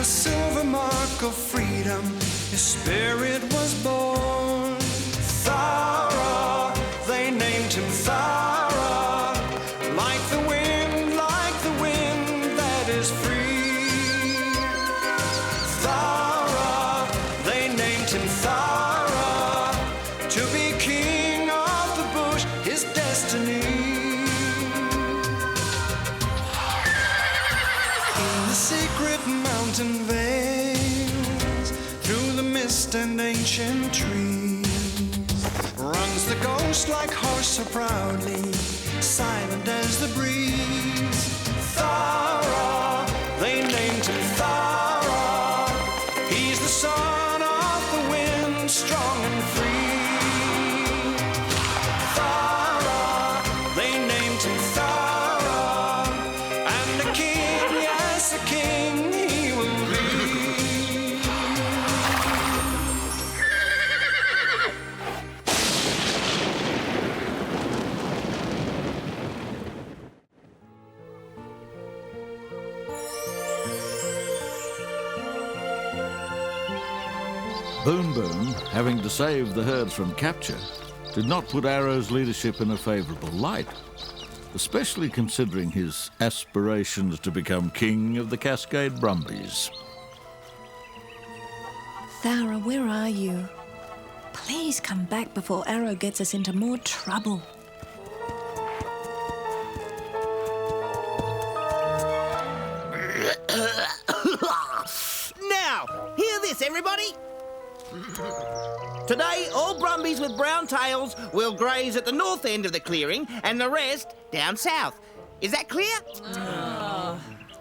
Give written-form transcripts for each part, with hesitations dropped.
silver mark of freedom, his spirit was born. Thowra, they named him Thowra, like the wind that is free. Thowra, they named him Thowra, to be king of the bush, his destiny. In the secret mountain vales, through the mist and ancient trees, runs the ghost like horse so proudly, silent as the breeze. Thowra, they named him Thowra, he's the son of the wind, strong and free. Thowra, they named him Thowra, and a king, yes, a king he will be. Boom Boom, having to save the herds from capture, did not put Arrow's leadership in a favourable light, especially considering his aspirations to become king of the Cascade Brumbies. Thowra, where are you? Please come back before Arrow gets us into more trouble. Now, hear this, everybody. Today, all Brumbies with brown tails will graze at the north end of the clearing and the rest down south. Is that clear? I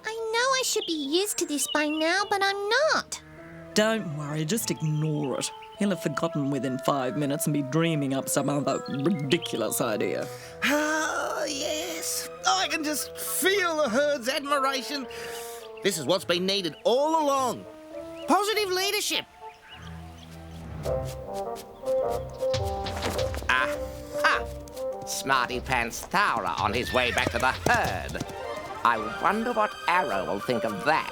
know I should be used to this by now, but I'm not. Don't worry, just ignore it. He'll have forgotten within 5 minutes and be dreaming up some other ridiculous idea. Ah, yes. I can just feel the herd's admiration. This is what's been needed all along. Positive leadership. Aha! Smarty Pants Thowra on his way back to the herd. I wonder what Arrow will think of that.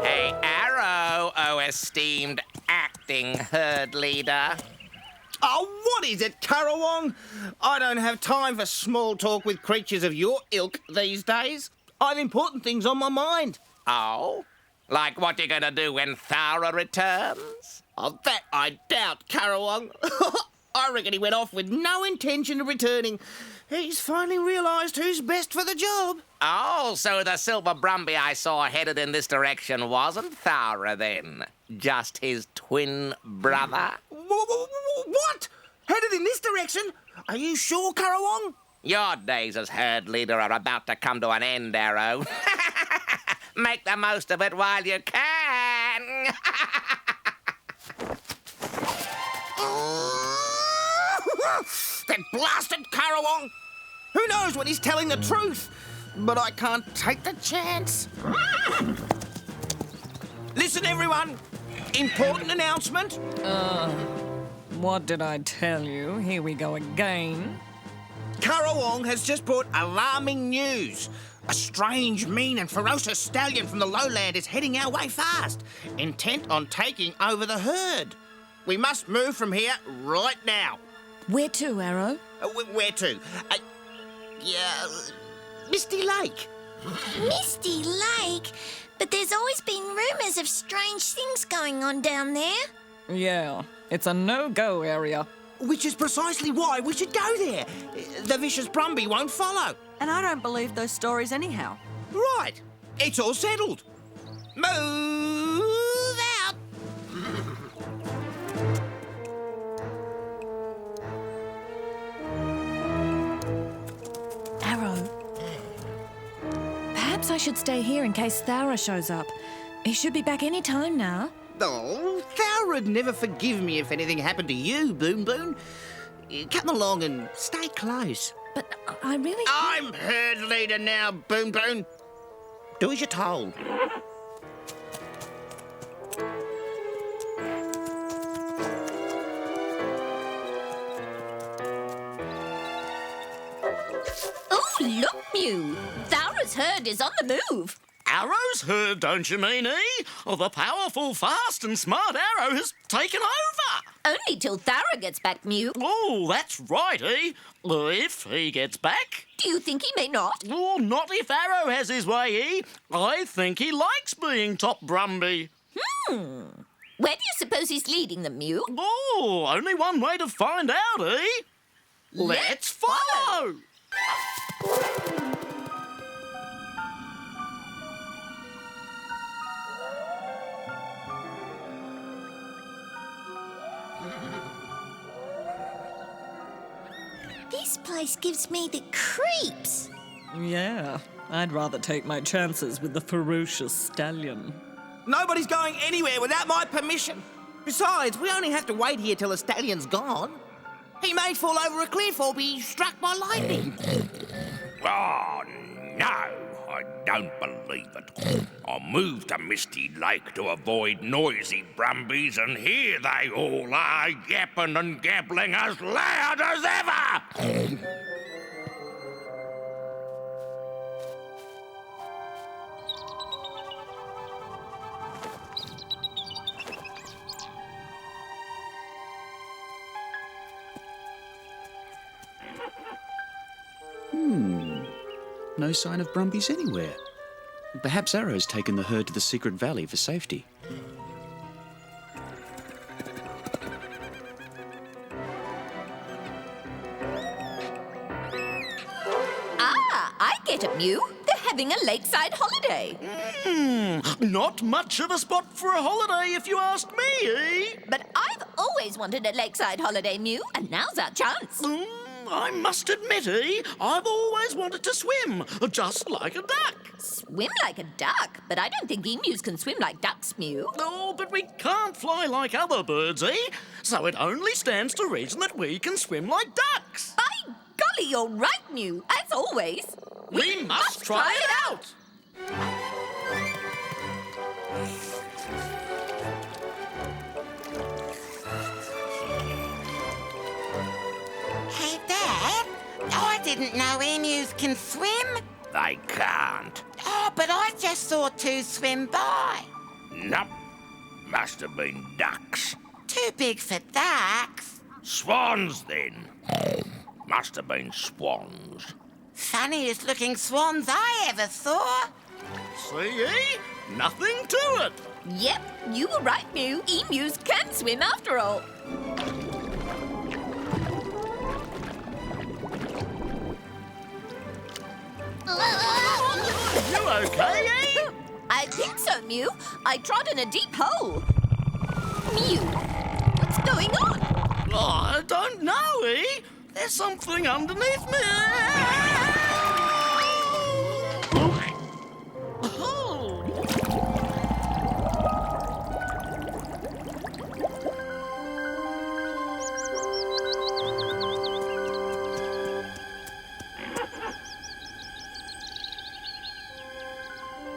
Hey, Arrow, oh esteemed acting herd leader. Oh, what is it, Currawong? I don't have time for small talk with creatures of your ilk these days. I've important things on my mind. Oh? Like what you're going to do when Thowra returns? Oh, that I doubt, Currawong. I reckon he went off with no intention of returning. He's finally realised who's best for the job. Oh, so the Silver Brumby I saw headed in this direction wasn't Thowra then? Just his twin brother? What? Headed in this direction? Are you sure, Currawong? Your days as herd leader are about to come to an end, Arrow. Make the most of it while you can. That blasted Currawong! Who knows when he's telling the truth? But I can't take the chance. Listen, everyone. Important announcement. What did I tell you? Here we go again. Currawong has just brought alarming news. A strange, mean and ferocious stallion from the lowland is heading our way fast, intent on taking over the herd. We must move from here right now. Where to, Arrow? Where to? Misty Lake. Misty Lake? But there's always been rumours of strange things going on down there. Yeah, it's a no-go area. Which is precisely why we should go there. The vicious Brumby won't follow. And I don't believe those stories anyhow. Right. It's all settled. Move out. Arrow. Perhaps I should stay here in case Thowra shows up. He should be back any time now. Oh, Thowra'd never forgive me if anything happened to you, Boom Boom. Come along and stay close. But I really... I'm herd leader now, Boom Boom. Do as you're told. Look, Mew. Thowra's herd is on the move. Arrow's herd, don't you mean, eh? Oh, the powerful, fast and smart Arrow has taken over. Only till Thowra gets back, Mew. Oh, that's right, eh? If he gets back. Do you think he may not? Oh, not if Arrow has his way, eh? I think he likes being top Brumby. Where do you suppose he's leading them, Mew? Oh, only one way to find out, eh? Let's follow! This place gives me the creeps. Yeah, I'd rather take my chances with the ferocious stallion. Nobody's going anywhere without my permission. Besides, we only have to wait here till the stallion's gone. He may fall over a cliff or be struck by lightning. Oh, no, I don't believe it. I moved to Misty Lake to avoid noisy Brumbies, and here they all are, yapping and gabbling as loud as ever. No sign of Brumbies anywhere. Perhaps Arrow's taken the herd to the secret valley for safety. I get it, Mew. They're having a lakeside holiday. Not much of a spot for a holiday, if you ask me, eh? But I've always wanted a lakeside holiday, Mew, and now's our chance. I must admit, eh? I've always wanted to swim, just like a duck. Swim like a duck? But I don't think emus can swim like ducks, Mew. Oh, but we can't fly like other birds, eh? So it only stands to reason that we can swim like ducks. By golly, you're right, Mew, as always. We must try it out. Hey, Dad, I didn't know emus can swim. They can't. Oh, but I just saw two swim by. Nope. Must have been ducks. Too big for ducks. Swans, then. Must have been swans. Funniest looking swans I ever saw. See, eh? Nothing to it. Yep, you were right, Mew. Emus can swim after all. You okay, eh? I think so, Mew. I trod in a deep hole. Mew, what's going on? Oh, I don't know, eh? There's something underneath me.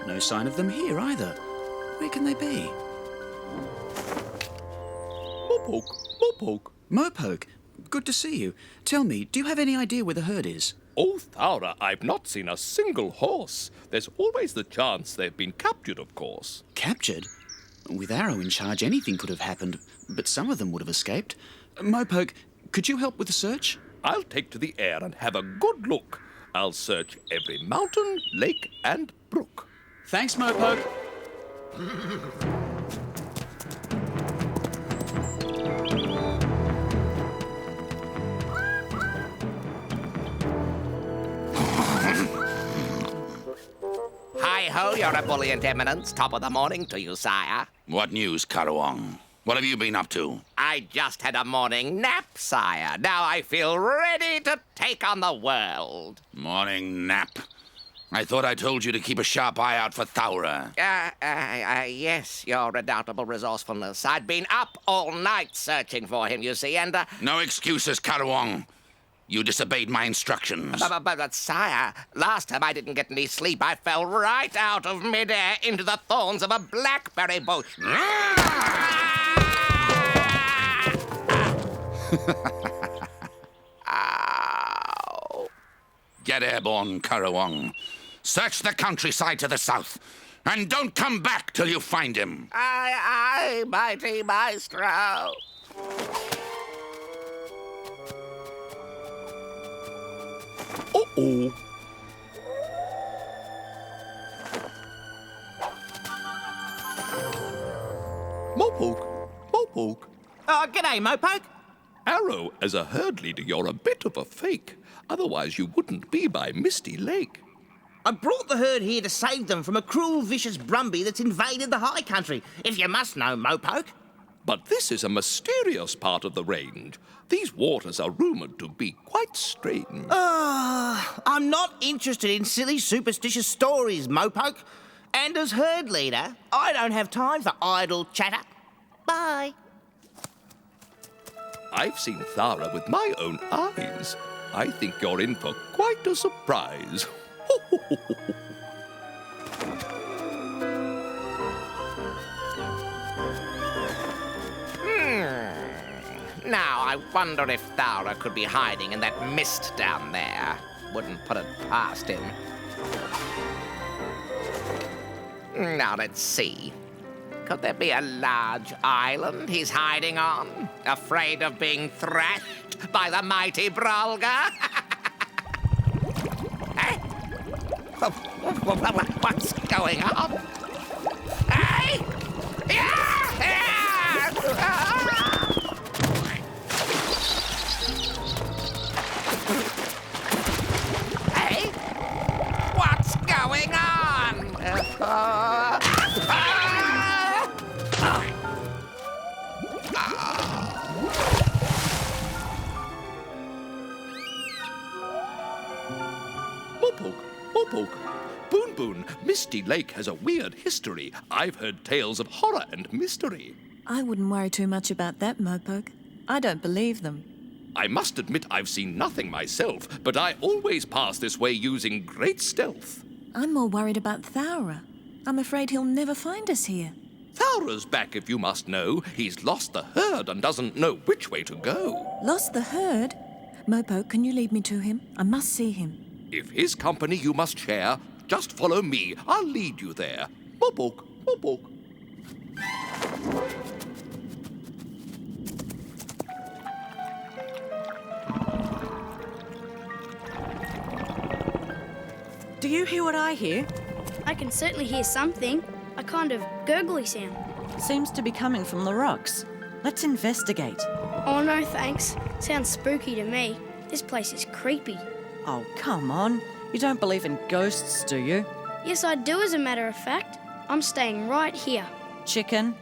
No sign of them here either. Where can they be? Mopoke, Mopoke. Mopoke, good to see you. Tell me, do you have any idea where the herd is? Oh, Thowra, I've not seen a single horse. There's always the chance they've been captured, of course. Captured? With Arrow in charge, anything could have happened, but some of them would have escaped. Mopoke, could you help with the search? I'll take to the air and have a good look. I'll search every mountain, lake, and brook. Thanks, Mopoke. Hi-ho, your ebullient eminence. Top of the morning to you, sire. What news, Karawong? What have you been up to? I just had a morning nap, sire. Now I feel ready to take on the world. Morning nap. I thought I told you to keep a sharp eye out for Thowra. Yes, your redoubtable resourcefulness. I'd been up all night searching for him, you see, and... No excuses, Karawong. You disobeyed my instructions. But, sire, last time I didn't get any sleep, I fell right out of midair into the thorns of a blackberry bush. Ow. get airborne, Currawong. Search the countryside to the south, and don't come back till you find him. Aye, aye, mighty maestro. Uh-oh. Mopoke. Oh, g'day, Mopoke. Arrow, as a herd leader, you're a bit of a fake. Otherwise, you wouldn't be by Misty Lake. I brought the herd here to save them from a cruel, vicious Brumby that's invaded the high country, if you must know, Mopoke. But this is a mysterious part of the range. These waters are rumoured to be quite strange. I'm not interested in silly, superstitious stories, Mopoke. And as herd leader, I don't have time for idle chatter. Bye. I've seen Thowra with my own eyes. I think you're in for quite a surprise. Now, I wonder if Thowra could be hiding in that mist down there. Wouldn't put it past him. Now, let's see. Could there be a large island he's hiding on? Afraid of being thrashed by the mighty Brolga? Hey? What's going on? Hey! Hey? What's going on? Mopoke. Boon Boon, Misty Lake has a weird history. I've heard tales of horror and mystery. I wouldn't worry too much about that, Mopoke. I don't believe them. I must admit I've seen nothing myself, but I always pass this way using great stealth. I'm more worried about Thowra. I'm afraid he'll never find us here. Thowra's back, if you must know. He's lost the herd and doesn't know which way to go. Lost the herd? Mopoke, can you lead me to him? I must see him. If his company you must share, just follow me. I'll lead you there. Mopoke. Do you hear what I hear? I can certainly hear something. A kind of gurgly sound. Seems to be coming from the rocks. Let's investigate. Oh, no thanks. Sounds spooky to me. This place is creepy. Oh, come on. You don't believe in ghosts, do you? Yes, I do, as a matter of fact. I'm staying right here. Chicken.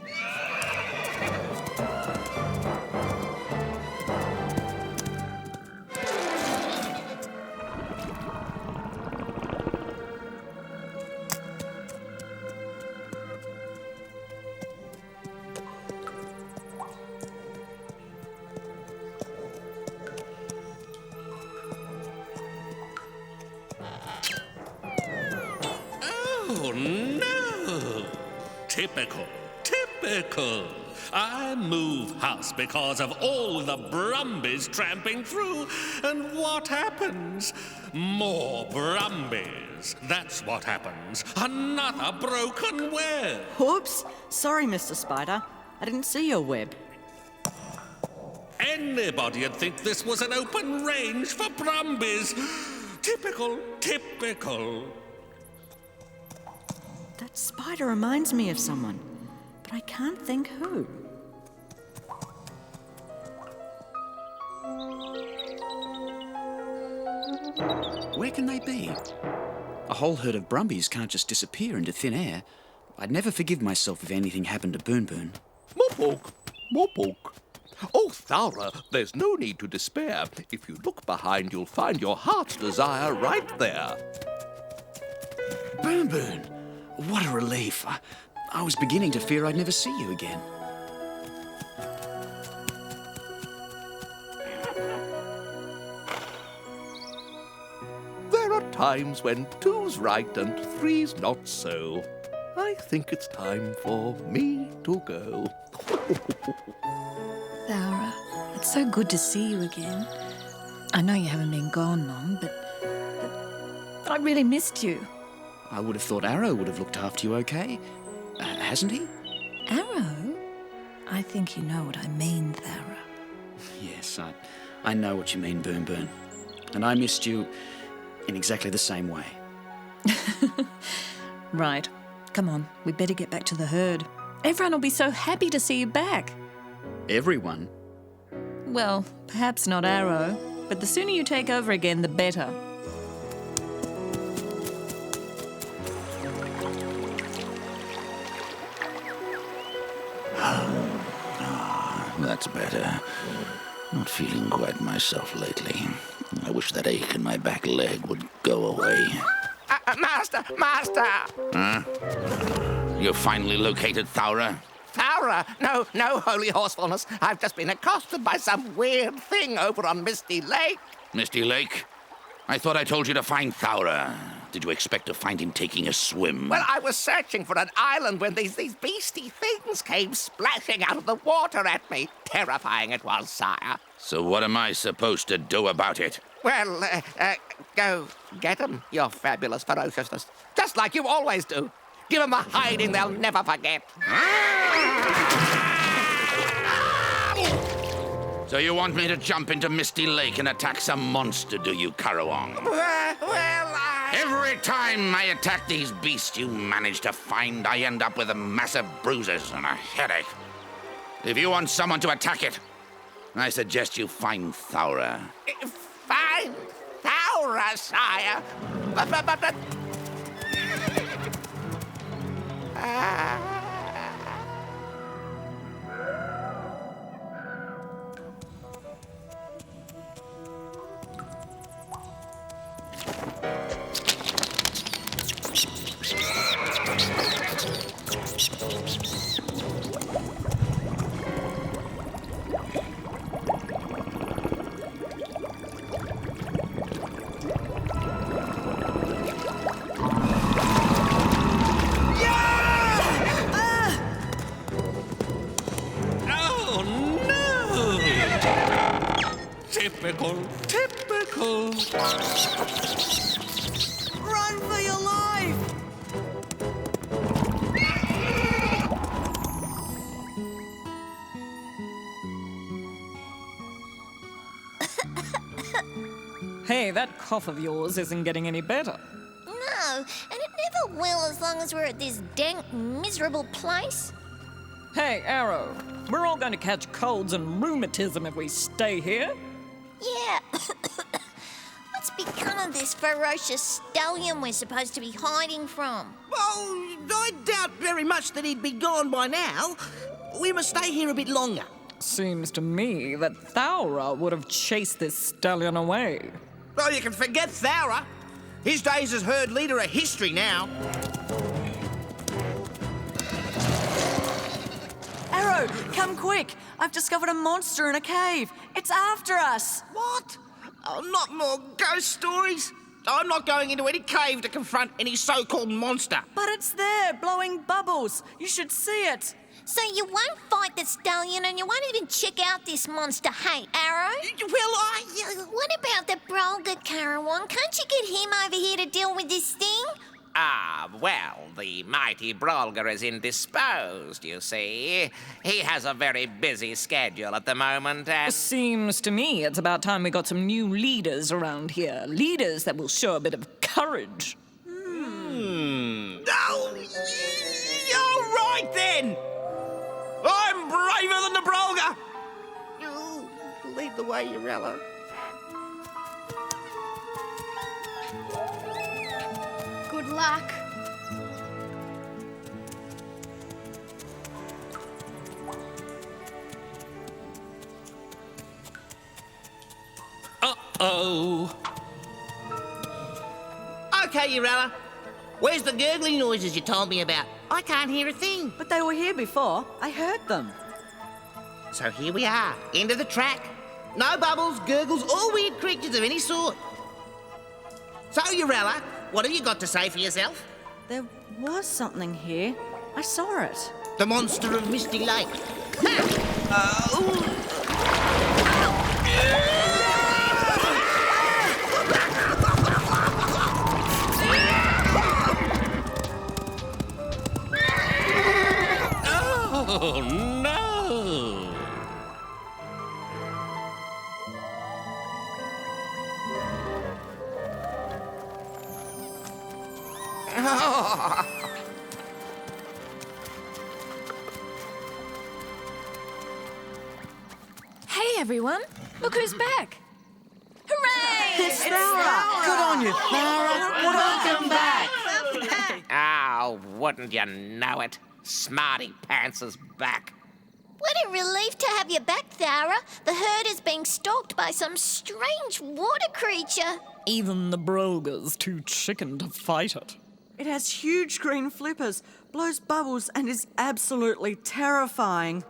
Oh, no! Typical. I move house because of all the Brumbies tramping through. And what happens? More Brumbies. That's what happens. Another broken web. Oops. Sorry, Mr. Spider. I didn't see your web. Anybody'd think this was an open range for Brumbies. Typical. That spider reminds me of someone, but I can't think who. Where can they be? A whole herd of Brumbies can't just disappear into thin air. I'd never forgive myself if anything happened to Boon Boon. Mopoke. Oh, Thowra, there's no need to despair. If you look behind, you'll find your heart's desire right there. Boon Boon! What a relief. I was beginning to fear I'd never see you again. There are times when two's right and three's not so. I think it's time for me to go. Thowra, it's so good to see you again. I know you haven't been gone long, but I really missed you. I would have thought Arrow would have looked after you okay. Hasn't he? Arrow? I think you know what I mean, Thowra. Yes, I know what you mean, Burn. And I missed you in exactly the same way. Right. Come on, we better get back to the herd. Everyone will be so happy to see you back. Everyone? Well, perhaps not Arrow, but the sooner you take over again, the better. That's better. Not feeling quite myself lately. I wish that ache in my back leg would go away. Master! Huh? You finally located Thowra? Thora! No, holy horsefulness. I've just been accosted by some weird thing over on Misty Lake. Misty Lake? I thought I told you to find Thowra. Did you expect to find him taking a swim? Well, I was searching for an island when these beastie things came splashing out of the water at me. Terrifying it was, sire. So what am I supposed to do about it? Well, go get 'em, your fabulous ferociousness. Just like you always do. Give 'em a hiding they'll never forget. So you want me to jump into Misty Lake and attack some monster, do you, Karawong? Every time I attack these beasts you manage to find, I end up with massive bruises and a headache. If you want someone to attack it, I suggest you find Thowra. Find Thowra, sire. But... Typical. Run for your life! Hey, that cough of yours isn't getting any better. No, and it never will as long as we're at this dank, miserable place. Hey, Arrow, we're all going to catch colds and rheumatism if we stay here. Yeah. What's become of this ferocious stallion we're supposed to be hiding from? Well, I doubt very much that he'd be gone by now. We must stay here a bit longer. Seems to me that Thowra would have chased this stallion away. Well, you can forget Thowra. His days as herd leader are history now. Arrow, come quick! I've discovered a monster in a cave. It's after us. What? Oh, not more ghost stories. I'm not going into any cave to confront any so-called monster. But it's there, blowing bubbles. You should see it. So you won't fight the stallion and you won't even check out this monster, hey, Arrow? Well, What about the Brolga, Karawon? Can't you get him over here to deal with this thing? Well, the mighty Brolga is indisposed, you see. He has a very busy schedule at the moment, and... Seems to me it's about time we got some new leaders around here. Leaders that will show a bit of courage. Oh, you're right then. I'm braver than the Brolga. Oh, lead the way, Urella. Good luck. Uh-oh. Okay, Urella. Where's the gurgling noises you told me about? I can't hear a thing. But they were here before. I heard them. So here we are, end of the track. No bubbles, gurgles, or weird creatures of any sort. So, Urella, what have you got to say for yourself? There was something here. I saw it. The monster of Misty Lake. Hey, everyone. Look who's back. Hooray! It's Thowra. Good on you, Thowra. Welcome back. Oh, wouldn't you know it? Smarty Pants is back. What a relief to have you back, Thowra. The herd is being stalked by some strange water creature. Even the Brolga's too chicken to fight it. It has huge green flippers, blows bubbles, and is absolutely terrifying.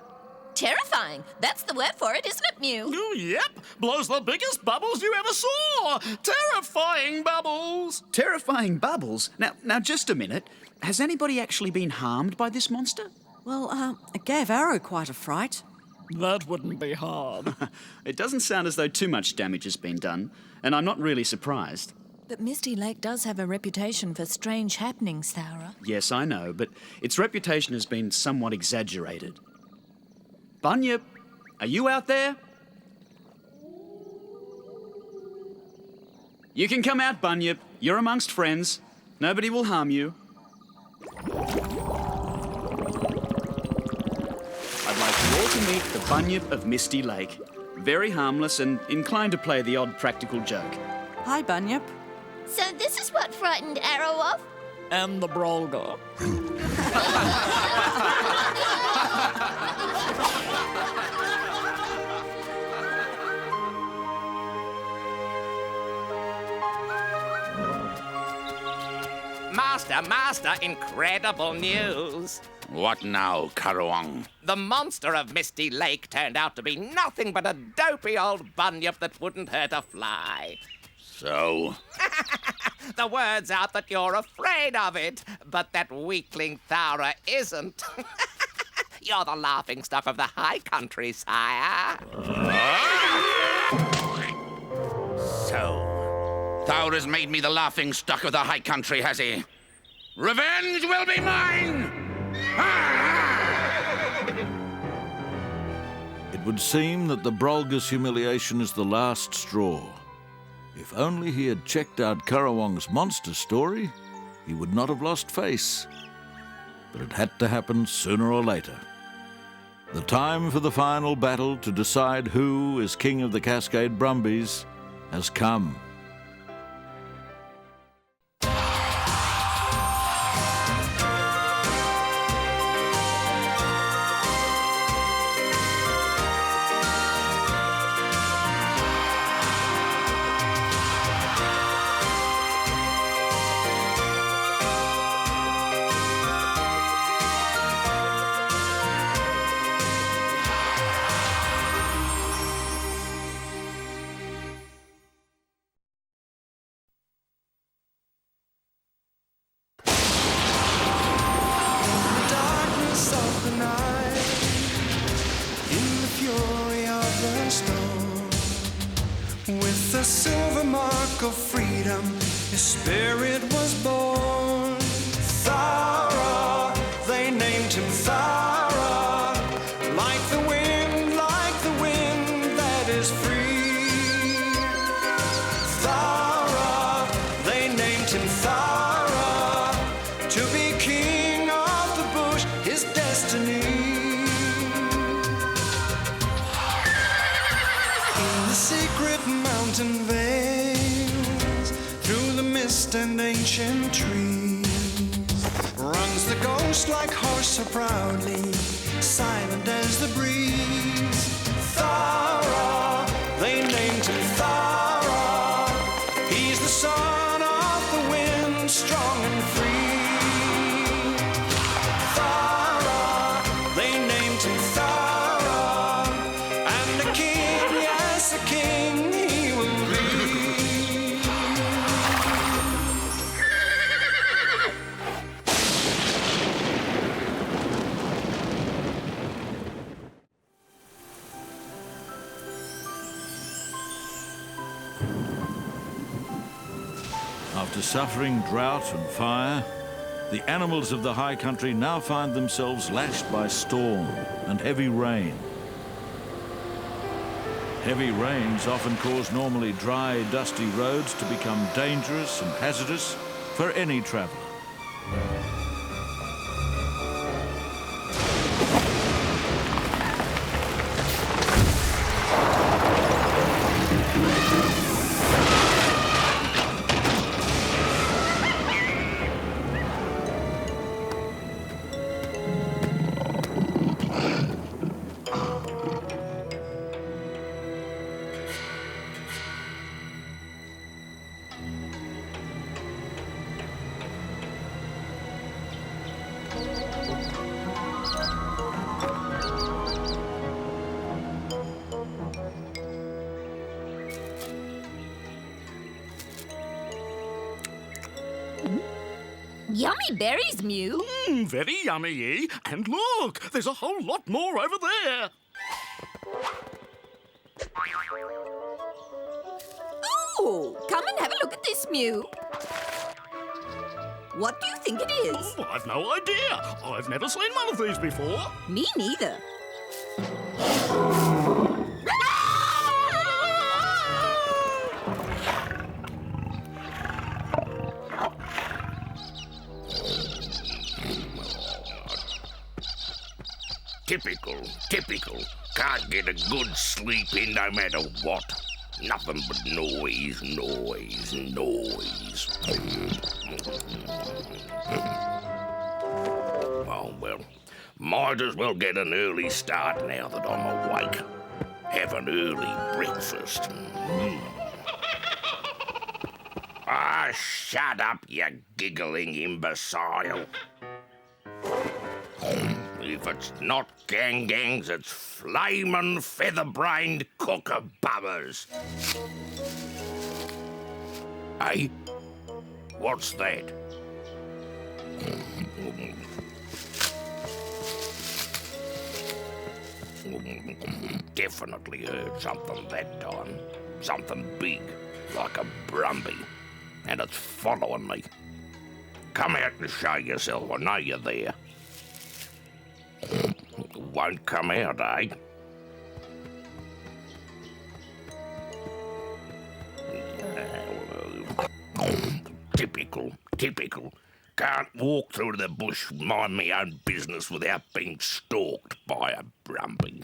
Terrifying. That's the word for it, isn't it, Mew? Oh, yep. Blows the biggest bubbles you ever saw. Terrifying bubbles. Terrifying bubbles? Now, just a minute. Has anybody actually been harmed by this monster? Well, it gave Arrow quite a fright. That wouldn't be hard. It doesn't sound as though too much damage has been done, and I'm not really surprised. But Misty Lake does have a reputation for strange happenings, Thowra. Yes, I know, but its reputation has been somewhat exaggerated. Bunyip, are you out there? You can come out, Bunyip. You're amongst friends. Nobody will harm you. I'd like you all to meet the Bunyip of Misty Lake. Very harmless and inclined to play the odd practical joke. Hi, Bunyip. So this is what frightened Arrow off? And the Brolga. Master, incredible news. What now, Karawang? The monster of Misty Lake turned out to be nothing but a dopey old bunyip that wouldn't hurt a fly. So? The word's out that you're afraid of it, but that weakling Thowra isn't. You're the laughingstock of the high country, sire. So, Thowra's made me the laughingstock of the high country, has he? Revenge will be mine! It would seem that the Brolga's humiliation is the last straw. If only he had checked out Karawang's monster story, he would not have lost face. But it had to happen sooner or later. The time for the final battle to decide who is king of the Cascade Brumbies has come. With the silver mark of freedom, his spirit was born. Thowra, they named him Thowra, like the wind that is free. Thowra, they named him Thowra, to be king of the bush, his destiny. In the secret mountain veils, through the mist and ancient trees, runs the ghost like horse so proudly, silent as the breeze. Thowra, they named him Thowra, he's the son of the wind, strong and free. Thowra, they named him Thowra, and a king, yes, a king he will be. After suffering drought and fire, the animals of the high country now find themselves lashed by storm and heavy rain. Heavy rains often cause normally dry, dusty roads to become dangerous and hazardous for any traveller. Yummy berries, Mew. Very yummy. And look, there's a whole lot more over there. Ooh, come and have a look at this, Mew. What do you think it is? Oh, I've no idea. I've never seen one of these before. Me neither. Typical. Can't get a good sleep in no matter what. Nothing but noise. Oh, well, might as well get an early start now that I'm awake. Have an early breakfast. Ah, shut up, you giggling imbecile. If it's not gangs, it's flamin' feather-brained kookaburras. Hey, what's that? Definitely heard something that time. Something big, like a Brumby. And it's following me. Come out and show yourself. I know you're there. Won't come out, eh? Typical. Can't walk through the bush, mind my own business without being stalked by a Brumby.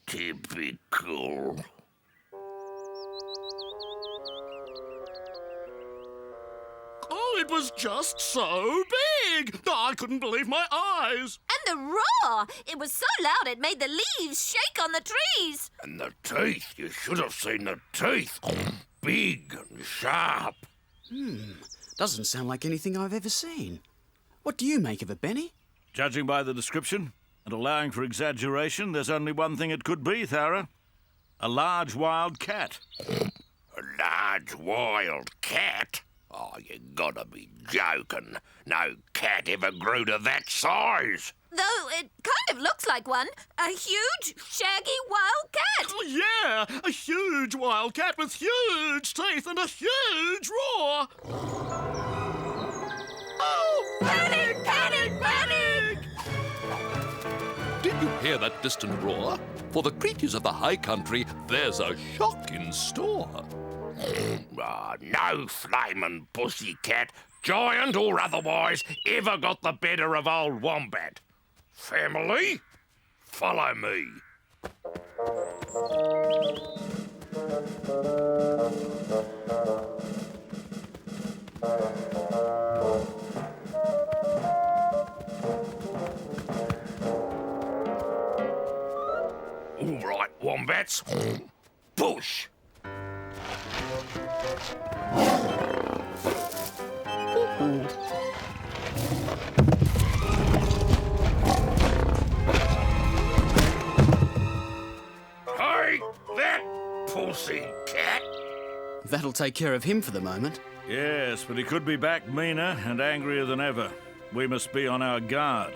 Typical. Oh, it was just so big. I couldn't believe my eyes. And the roar! It was so loud it made the leaves shake on the trees. And the teeth, you should have seen the teeth. Big and sharp. Doesn't sound like anything I've ever seen. What do you make of it, Benny? Judging by the description, and allowing for exaggeration, there's only one thing it could be, Thowra. A large wild cat. A large wild cat? Oh, you gotta be joking. No cat ever grew to that size. Though it kind of looks like one. A huge, shaggy wild cat. Oh, yeah, a huge wild cat with huge teeth and a huge roar. Oh, panic, panic, panic! Did you hear that distant roar? For the creatures of the high country, there's a shock in store. No flamin' pussycat, giant or otherwise, ever got the better of old Wombat. Family, follow me. All right, Wombats, push. Hey, that pussy cat. That'll take care of him for the moment. Yes, but he could be back meaner and angrier than ever. We must be on our guard.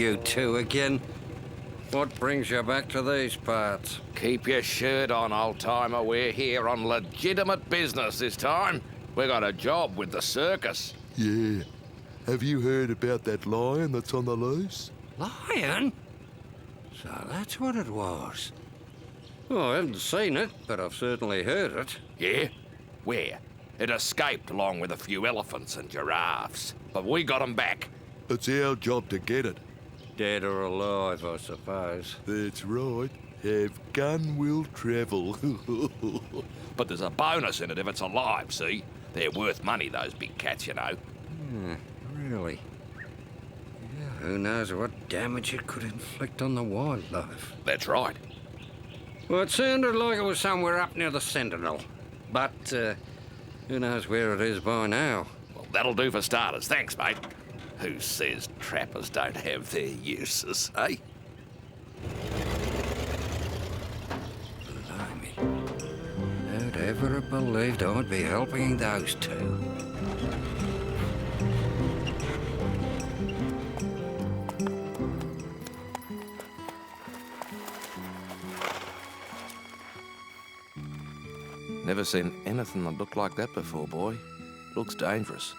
you two again. What brings you back to these parts? Keep your shirt on, old-timer. We're here on legitimate business this time. We got a job with the circus. Yeah. Have you heard about that lion that's on the loose? Lion? So that's what it was. Well, I haven't seen it, but I've certainly heard it. Yeah? Where? It escaped along with a few elephants and giraffes. But we got 'em back. It's our job to get it. Dead or alive, I suppose. That's right. Have gun will travel. But there's a bonus in it if it's alive, see? They're worth money, those big cats, you know. Really? Yeah, who knows what damage it could inflict on the wildlife. That's right. Well, it sounded like it was somewhere up near the Sentinel. But, who knows where it is by now. Well, that'll do for starters. Thanks, mate. Who says trappers don't have their uses, eh? Blimey. Who'd ever have believed I'd be helping those two? Never seen anything that looked like that before, boy. Looks dangerous.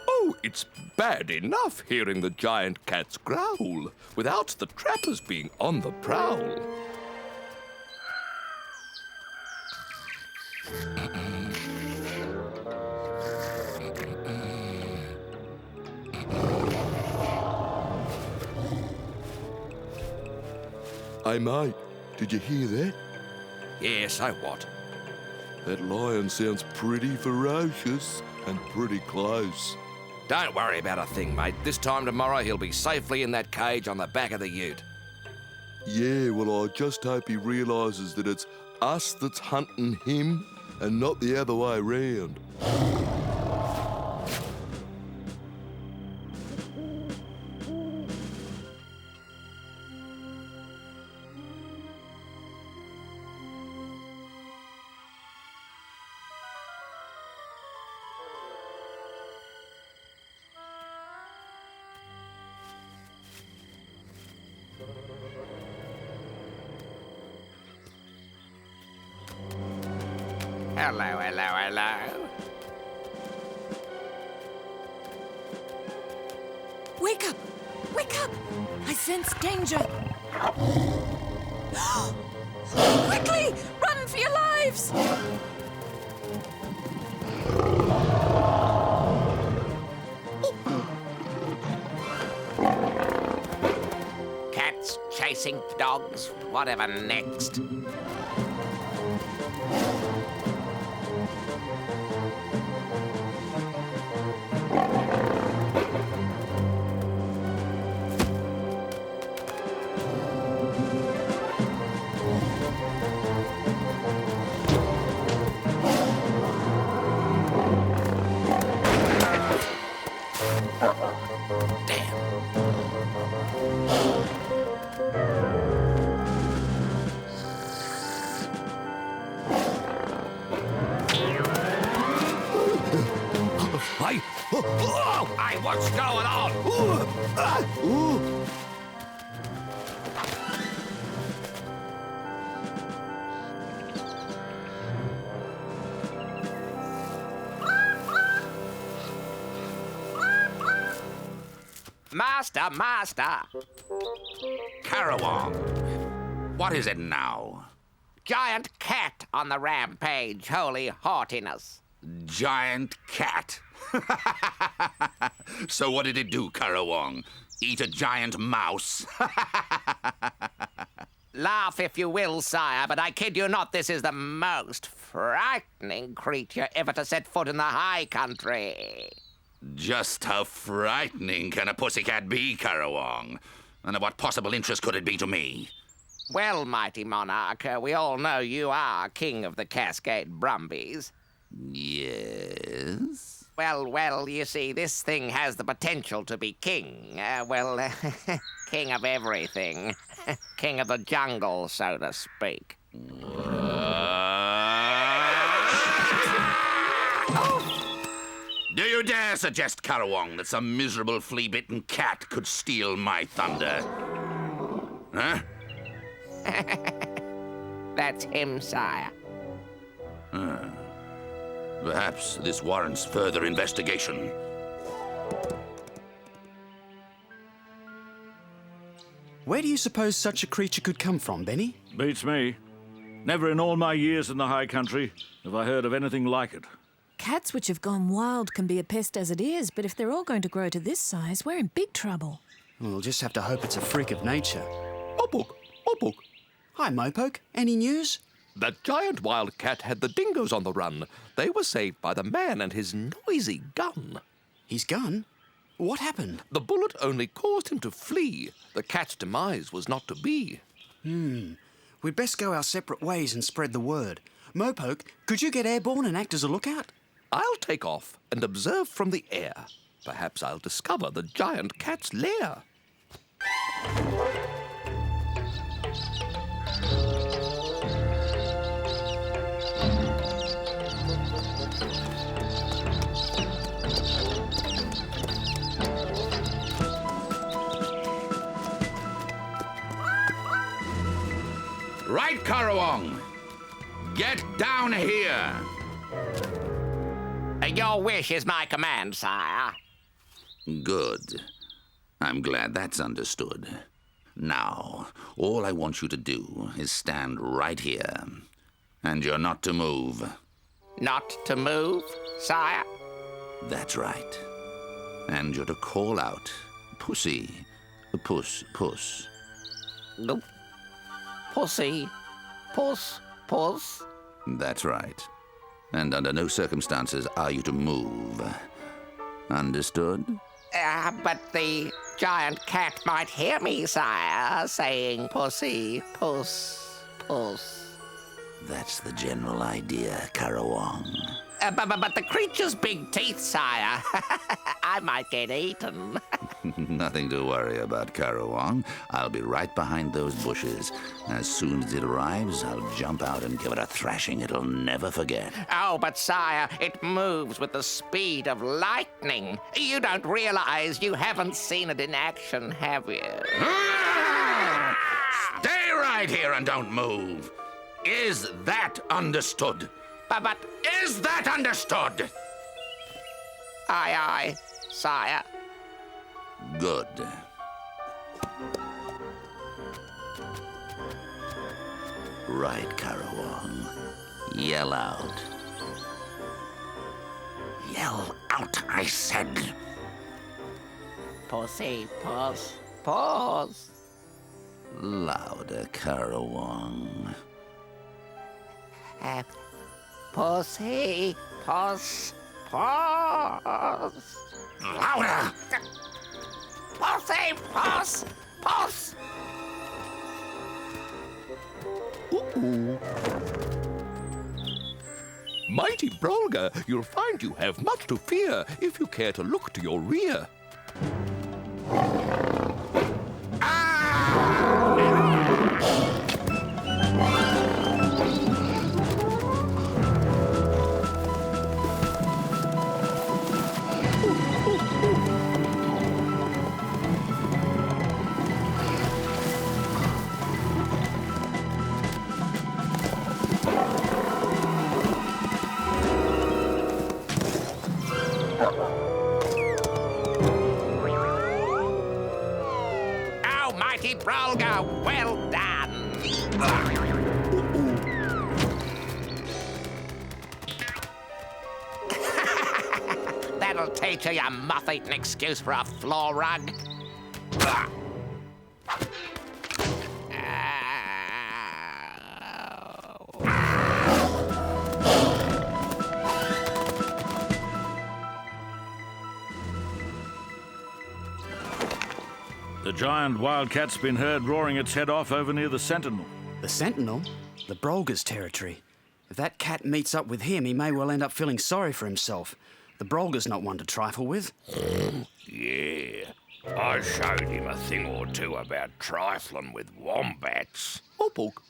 Oh, it's bad enough hearing the giant cats growl without the trappers being on the prowl. Hey, mate, did you hear that? Yeah, so what? That lion sounds pretty ferocious and pretty close. Don't worry about a thing, mate. This time tomorrow he'll be safely in that cage on the back of the ute. Yeah, well, I just hope he realises that it's us that's hunting him and not the other way round. Hello, hello, hello. Wake up! Wake up! I sense danger! Quickly! Run for your lives! Cats chasing dogs, whatever next. Hey! Hey, what's going on? Master, master! Carawong, what is it now? Giant cat on the rampage, holy haughtiness. Giant cat? So what did it do, Carawong? Eat a giant mouse? Laugh if you will, sire, but I kid you not, this is the most frightening creature ever to set foot in the high country. Just how frightening can a pussycat be, Carawong? And of what possible interest could it be to me? Well, mighty monarch, we all know you are king of the Cascade Brumbies. Yes? Well, you see, this thing has the potential to be king. King of everything. King of the jungle, so to speak. Do you dare suggest, Karawong, that some miserable flea-bitten cat could steal my thunder? Huh? That's him, sire. Perhaps this warrants further investigation. Where do you suppose such a creature could come from, Benny? Beats me. Never in all my years in the high country have I heard of anything like it. Cats which have gone wild can be a pest as it is, but if they're all going to grow to this size, we're in big trouble. We'll just have to hope it's a freak of nature. Mopoke, Mopoke. Hi, Mopoke. Any news? That giant wild cat had the dingoes on the run. They were saved by the man and his noisy gun. His gun? What happened? The bullet only caused him to flee. The cat's demise was not to be. We'd best go our separate ways and spread the word. Mopoke, could you get airborne and act as a lookout? I'll take off and observe from the air. Perhaps I'll discover the giant cat's lair. Right, Karawong. Get down here. Your wish is my command, sire. Good. I'm glad that's understood. Now, all I want you to do is stand right here. And you're not to move. Not to move, sire? That's right. And you're to call out, Pussy. Puss, puss. Nope. Pussy. Puss, puss. That's right. And under no circumstances are you to move. Understood? But the giant cat might hear me, sire, saying pussy, puss, puss. That's the general idea, Karawong. But the creature's big teeth, sire. I might get eaten. Nothing to worry about, Karawong. I'll be right behind those bushes. As soon as it arrives, I'll jump out and give it a thrashing it'll never forget. Oh, but sire, it moves with the speed of lightning. You don't realize you haven't seen it in action, have you? Stay right here and don't move. Is that understood? But... Is that understood? Aye, sire. Good. Right, Karawong. Yell out. Yell out, I said. Pussy, puss, puss. Louder, Karawong. Pussy, puss, puss. Louder! Pussy, puss, puss. Mighty Brolga, you'll find you have much to fear if you care to look to your rear. Brolga, well done. That'll teach you your moth-eaten excuse for a floor rug. The giant wildcat's been heard roaring its head off over near the Sentinel. The Sentinel? The Brolga's territory. If that cat meets up with him, he may well end up feeling sorry for himself. The Brolga's not one to trifle with. Yeah, I showed him a thing or two about trifling with wombats. Mopoke.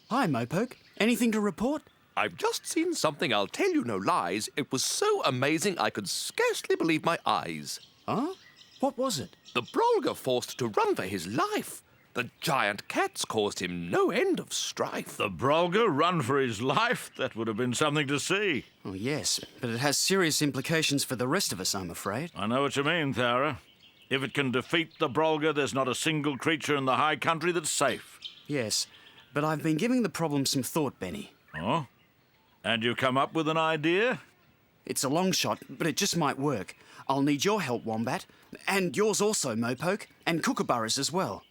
Hi, Mopoke. Anything to report? I've just seen something, I'll tell you no lies. It was so amazing I could scarcely believe my eyes. Huh? What was it? The Brolga forced to run for his life. The giant cats caused him no end of strife. The Brolga run for his life? That would have been something to see. Oh, yes, but it has serious implications for the rest of us, I'm afraid. I know what you mean, Thowra. If it can defeat the Brolga, there's not a single creature in the high country that's safe. Yes, but I've been giving the problem some thought, Benny. Oh? And you come up with an idea? It's a long shot, but it just might work. I'll need your help, Wombat. And yours also, Mopoke. And Kookaburras as well.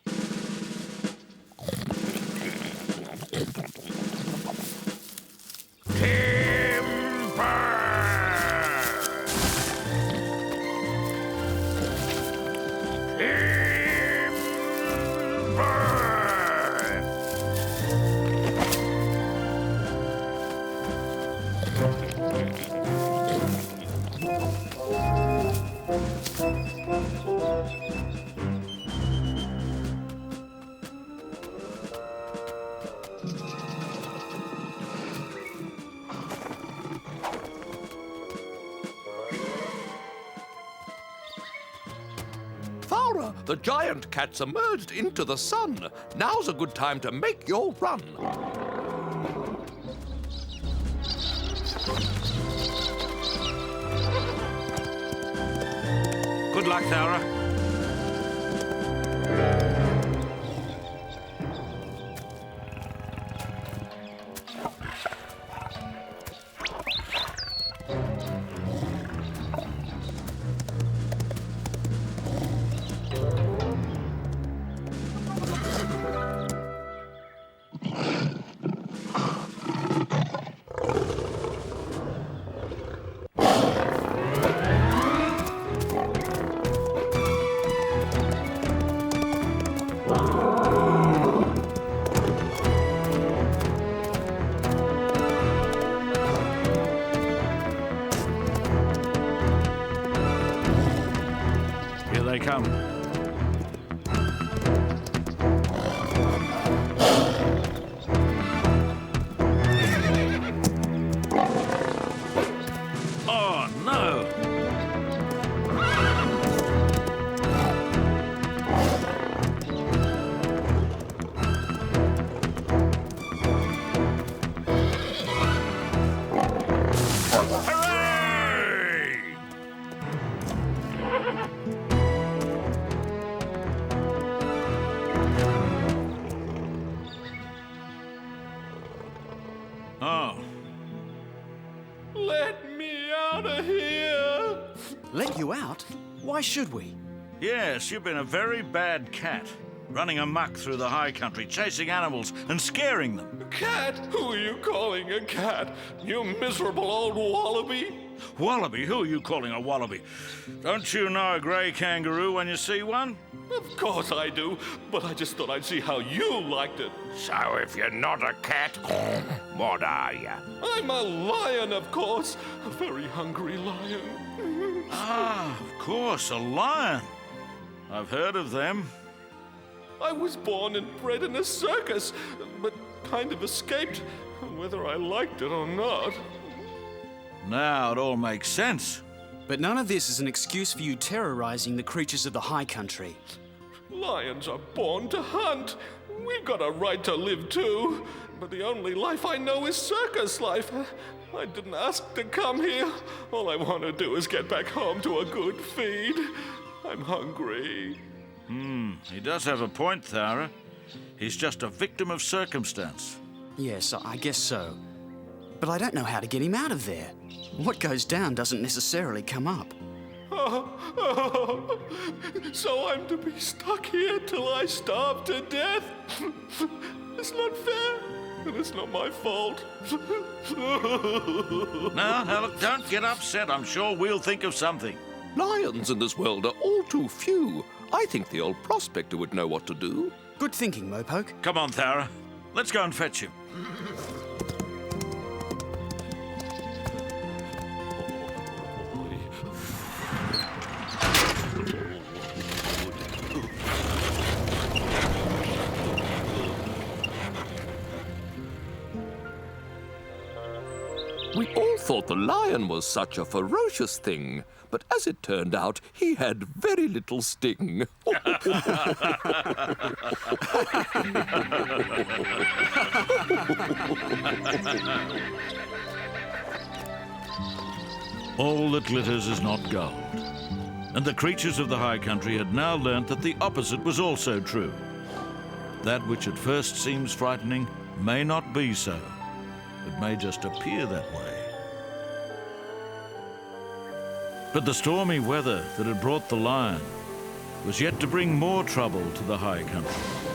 Thora, the giant cat's emerged into the sun. Now's a good time to make your run. Good luck, Thowra. Here they come. Oh, no! Oh. Let me out of here! Let you out? Why should we? Yes, you've been a very bad cat. Running amok through the high country, chasing animals and scaring them. Cat? Who are you calling a cat? You miserable old wallaby? Wallaby? Who are you calling a wallaby? Don't you know a grey kangaroo when you see one? Of course I do, but I just thought I'd see how you liked it. So if you're not a cat, what are you? I'm a lion, of course. A very hungry lion. Ah, of course, a lion. I've heard of them. I was born and bred in a circus, but kind of escaped, whether I liked it or not. Now it all makes sense. But none of this is an excuse for you terrorizing the creatures of the high country. Lions are born to hunt. We've got a right to live too. But the only life I know is circus life. I didn't ask to come here. All I want to do is get back home to a good feed. I'm hungry. He does have a point, Thowra. He's just a victim of circumstance. Yes, I guess so. But I don't know how to get him out of there. What goes down doesn't necessarily come up. So I'm to be stuck here till I starve to death? It's not fair, and it's not my fault. No, look, don't get upset. I'm sure we'll think of something. Lions in this world are all too few. I think the old prospector would know what to do. Good thinking, Mopoke. Come on, Thowra. Let's go and fetch him. We all thought the lion was such a ferocious thing, but as it turned out, he had very little sting. All that glitters is not gold. And the creatures of the high country had now learnt that the opposite was also true. That which at first seems frightening may not be so. It may just appear that way. But the stormy weather that had brought the lion was yet to bring more trouble to the high country.